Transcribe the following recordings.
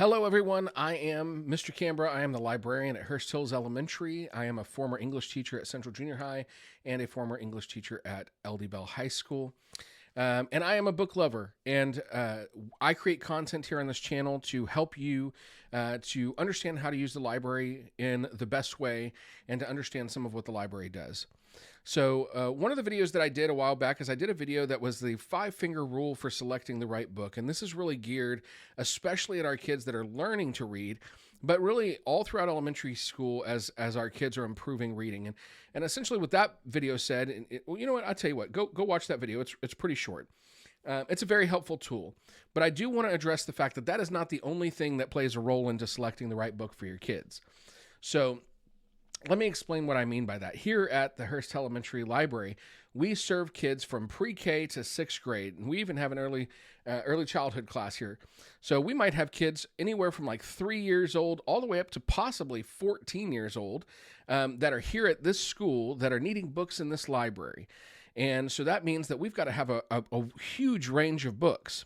Hello, everyone. I am Mr. Canberra. I am the librarian at Hurst Hills Elementary. I am a former English teacher at Central Junior High and a former English teacher at LD Bell High School. And I am a book lover, and I create content here on this channel to help you to understand how to use the library in the best way and to understand some of what the library does. So one of the videos that I did a while back is I did a video that was the 5-finger rule for selecting the right book. And this is really geared, especially at our kids that are learning to read, but really all throughout elementary school as our kids are improving reading. And essentially what that video said, well, you know what, I'll tell you what, go watch that video. It's pretty short. It's a very helpful tool, but I do want to address the fact that that is not the only thing that plays a role into selecting the right book for your kids. So let me explain what I mean by that. Here at the Hurst Elementary Library, we serve kids from pre-K to 6th grade, and we even have an early childhood class here. So we might have kids anywhere from like 3 years old all the way up to possibly 14 years old that are here at this school that are needing books in this library. And so that means that we've got to have a huge range of books.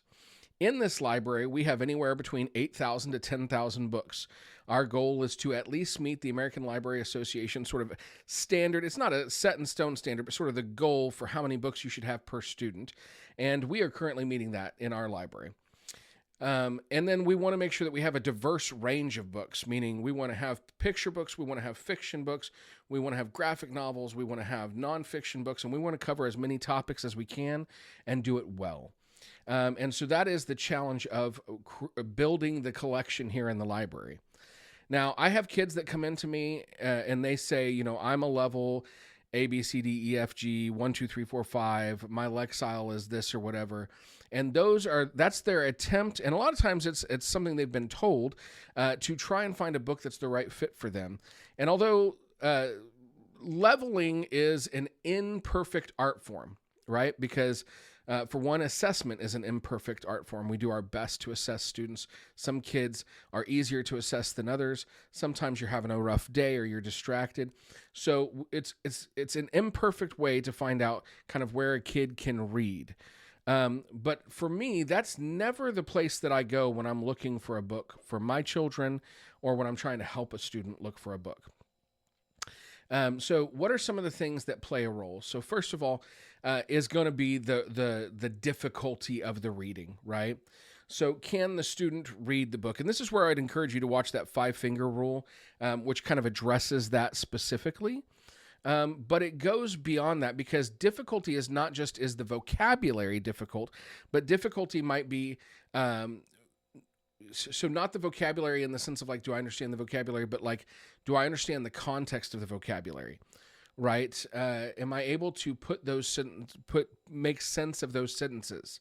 In this library, we have anywhere between 8,000 to 10,000 books. Our goal is to at least meet the American Library Association sort of standard. It's not a set in stone standard, but sort of the goal for how many books you should have per student. And we are currently meeting that in our library. And then we want to make sure that we have a diverse range of books, meaning we want to have picture books, we want to have fiction books, we want to have graphic novels, we want to have nonfiction books, and we want to cover as many topics as we can and do it well. And so that is the challenge of building the collection here in the library. Now, I have kids that come into me and they say, you know, I'm a level A, B, C, D, E, F, G, 1, 2, 3, 4, 5. My Lexile is this or whatever. And that's their attempt. And a lot of times it's something they've been told to try and find a book that's the right fit for them. And although leveling is an imperfect art form, right? Because for one, assessment is an imperfect art form. We do our best to assess students. Some kids are easier to assess than others. Sometimes you're having a rough day or you're distracted. So it's an imperfect way to find out kind of where a kid can read. But for me, that's never the place that I go when I'm looking for a book for my children or when I'm trying to help a student look for a book. So what are some of the things that play a role? So first of all, is going to be the difficulty of the reading, right? So can the student read the book? And this is where I'd encourage you to watch that 5-finger rule, which kind of addresses that specifically. But it goes beyond that because difficulty is not just is the vocabulary difficult, but difficulty might be so not the vocabulary in the sense of like, do I understand the vocabulary, but like, do I understand the context of the vocabulary, right? Am I able to make sense of those sentences?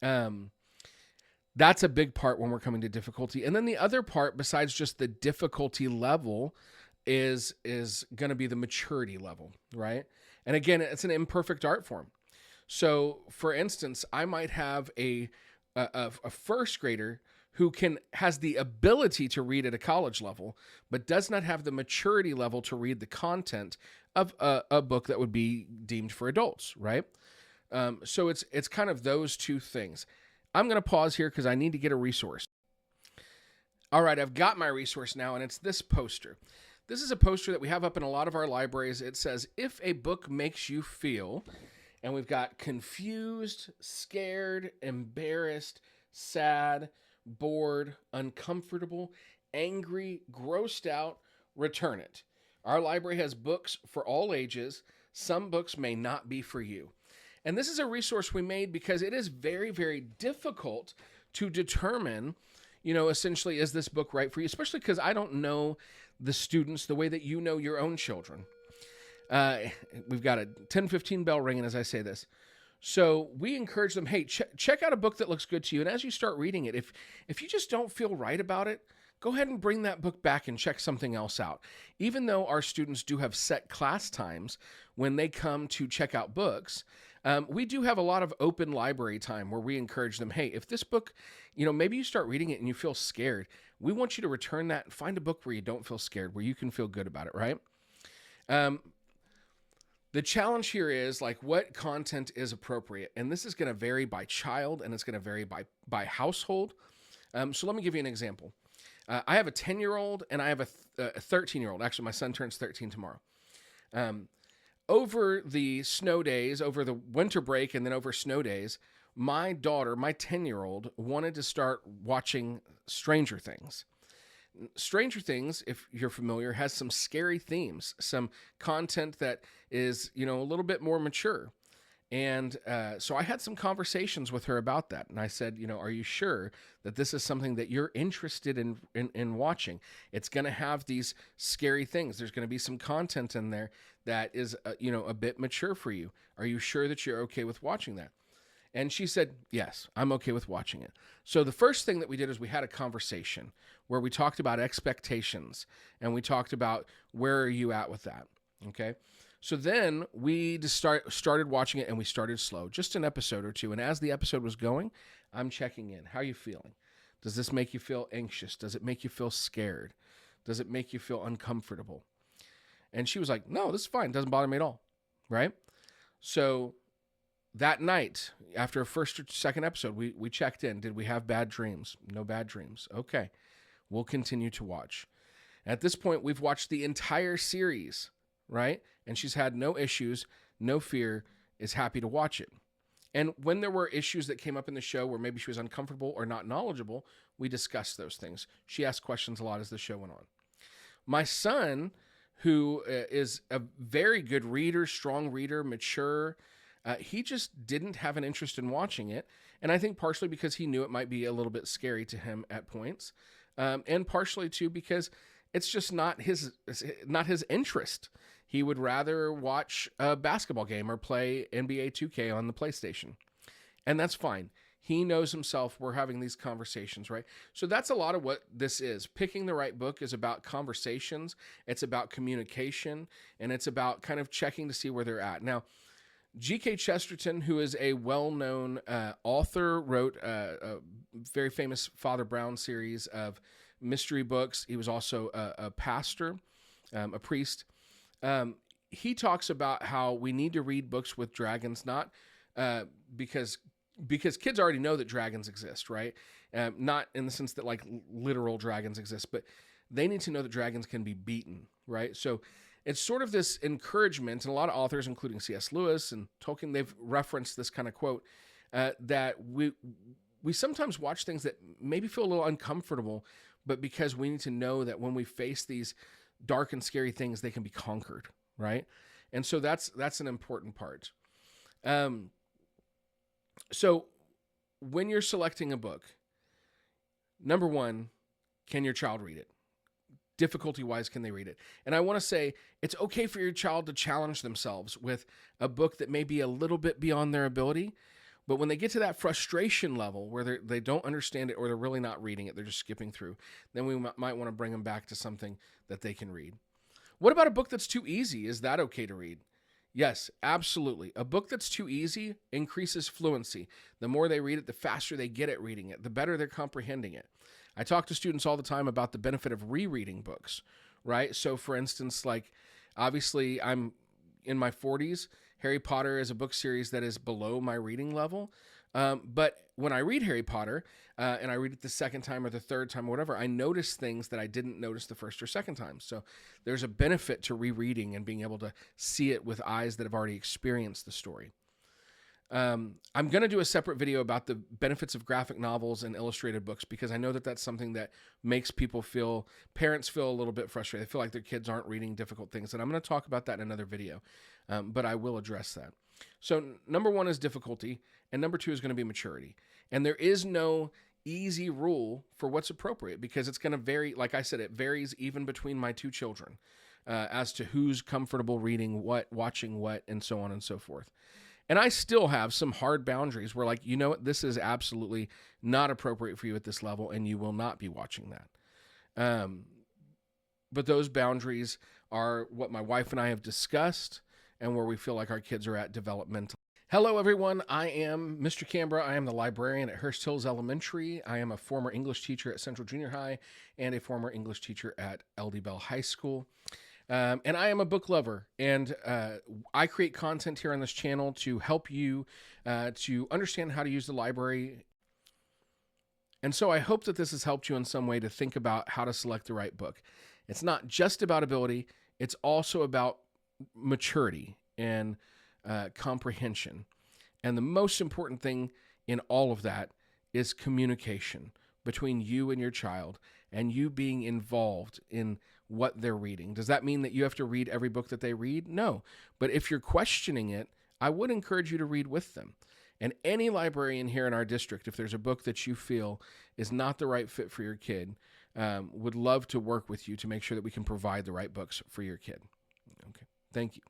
That's a big part when we're coming to difficulty. And then the other part, besides just the difficulty level, is going to be the maturity level, right? And again, it's an imperfect art form. So for instance, I might have a first grader who has the ability to read at a college level, but does not have the maturity level to read the content of a book that would be deemed for adults, right? So it's kind of those two things. I'm going to pause here because I need to get a resource. All right, I've got my resource now, and it's this poster. This is a poster that we have up in a lot of our libraries. It says, if a book makes you feel, and we've got confused, scared, embarrassed, sad, bored, uncomfortable, angry, grossed out, return it. Our library has books for all ages. Some books may not be for you. And this is a resource we made because it is very, very difficult to determine, you know, essentially, is this book right for you? Especially because I don't know the students the way that you know your own children. We've got a 10:15 bell ringing as I say this. So we encourage them, hey, check out a book that looks good to you. And as you start reading it, if you just don't feel right about it, go ahead and bring that book back and check something else out. Even though our students do have set class times when they come to check out books, we do have a lot of open library time where we encourage them, hey, if this book, you know, maybe you start reading it and you feel scared, we want you to return that and find a book where you don't feel scared, where you can feel good about it, right? The challenge here is like what content is appropriate. And this is going to vary by child and it's going to vary by household. So let me give you an example. I have a 10-year-old and I have a 13-year-old. Actually, my son turns 13 tomorrow. Over the snow days, over the winter break, and then over snow days, my daughter, my 10-year-old, wanted to start watching Stranger Things. Stranger Things, if you're familiar, has some scary themes, some content that is, a little bit more mature. And so I had some conversations with her about that. And I said, are you sure that this is something that you're interested in watching? It's going to have these scary things. There's going to be some content in there that is, a bit mature for you. Are you sure that you're okay with watching that? And she said, yes, I'm okay with watching it. So the first thing that we did is we had a conversation where we talked about expectations and we talked about where are you at with that, okay? So then we just started watching it, and we started slow, just an episode or two. And as the episode was going, I'm checking in. How are you feeling? Does this make you feel anxious? Does it make you feel scared? Does it make you feel uncomfortable? And she was like, no, this is fine. It doesn't bother me at all, right? So that night, after a first or second episode, we checked in. Did we have bad dreams? No bad dreams. Okay, we'll continue to watch. At this point, we've watched the entire series, right? And she's had no issues, no fear, is happy to watch it. And when there were issues that came up in the show where maybe she was uncomfortable or not knowledgeable, we discussed those things. She asked questions a lot as the show went on. My son, who is a very good reader, strong reader, mature, he just didn't have an interest in watching it. And I think partially because he knew it might be a little bit scary to him at points. And partially too because it's just not his interest. He would rather watch a basketball game or play NBA 2K on the PlayStation. And that's fine. He knows himself. We're having these conversations, right? So that's a lot of what this is. Picking the right book is about conversations. It's about communication. And it's about kind of checking to see where they're at. Now, G.K. Chesterton, who is a well-known author, wrote a very famous Father Brown series of mystery books. He was also a pastor, a priest. He talks about how we need to read books with dragons, not because kids already know that dragons exist, right? Not in the sense that like literal dragons exist, but they need to know that dragons can be beaten, right? So it's sort of this encouragement, and a lot of authors, including C.S. Lewis and Tolkien, they've referenced this kind of quote, that we sometimes watch things that maybe feel a little uncomfortable, but because we need to know that when we face these dark and scary things, they can be conquered, right? And so that's an important part. So when you're selecting a book, number one, can your child read it? Difficulty-wise, can they read it? And I want to say it's okay for your child to challenge themselves with a book that may be a little bit beyond their ability, but when they get to that frustration level where they don't understand it or they're really not reading it, they're just skipping through, then we might want to bring them back to something that they can read. What about a book that's too easy? Is that okay to read? Yes, absolutely. A book that's too easy increases fluency. The more they read it, the faster they get at reading it, the better they're comprehending it. I talk to students all the time about the benefit of rereading books, right? So for instance, like obviously I'm in my 40s. Harry Potter is a book series that is below my reading level. But when I read Harry Potter and I read it the second time or the third time or whatever, I notice things that I didn't notice the first or second time. So there's a benefit to rereading and being able to see it with eyes that have already experienced the story. I'm going to do a separate video about the benefits of graphic novels and illustrated books because I know that that's something that makes parents feel a little bit frustrated. They feel like their kids aren't reading difficult things. And I'm going to talk about that in another video, but I will address that. So number one is difficulty, and number two is going to be maturity. And there is no easy rule for what's appropriate because it's going to vary. Like I said, it varies even between my two children as to who's comfortable reading what, watching what, and so on and so forth. And I still have some hard boundaries where like, this is absolutely not appropriate for you at this level and you will not be watching that. But those boundaries are what my wife and I have discussed and where we feel like our kids are at developmentally. Hello, everyone. I am Mr. Canberra. I am the librarian at Hurst Hills Elementary. I am a former English teacher at Central Junior High and a former English teacher at LD Bell High School. And I am a book lover, and I create content here on this channel to help you to understand how to use the library. And so I hope that this has helped you in some way to think about how to select the right book. It's not just about ability, it's also about maturity and comprehension. And the most important thing in all of that is communication between you and your child and you being involved in what they're reading. Does that mean that you have to read every book that they read? No. But if you're questioning it, I would encourage you to read with them. And any librarian here in our district, if there's a book that you feel is not the right fit for your kid, would love to work with you to make sure that we can provide the right books for your kid. Okay. Thank you.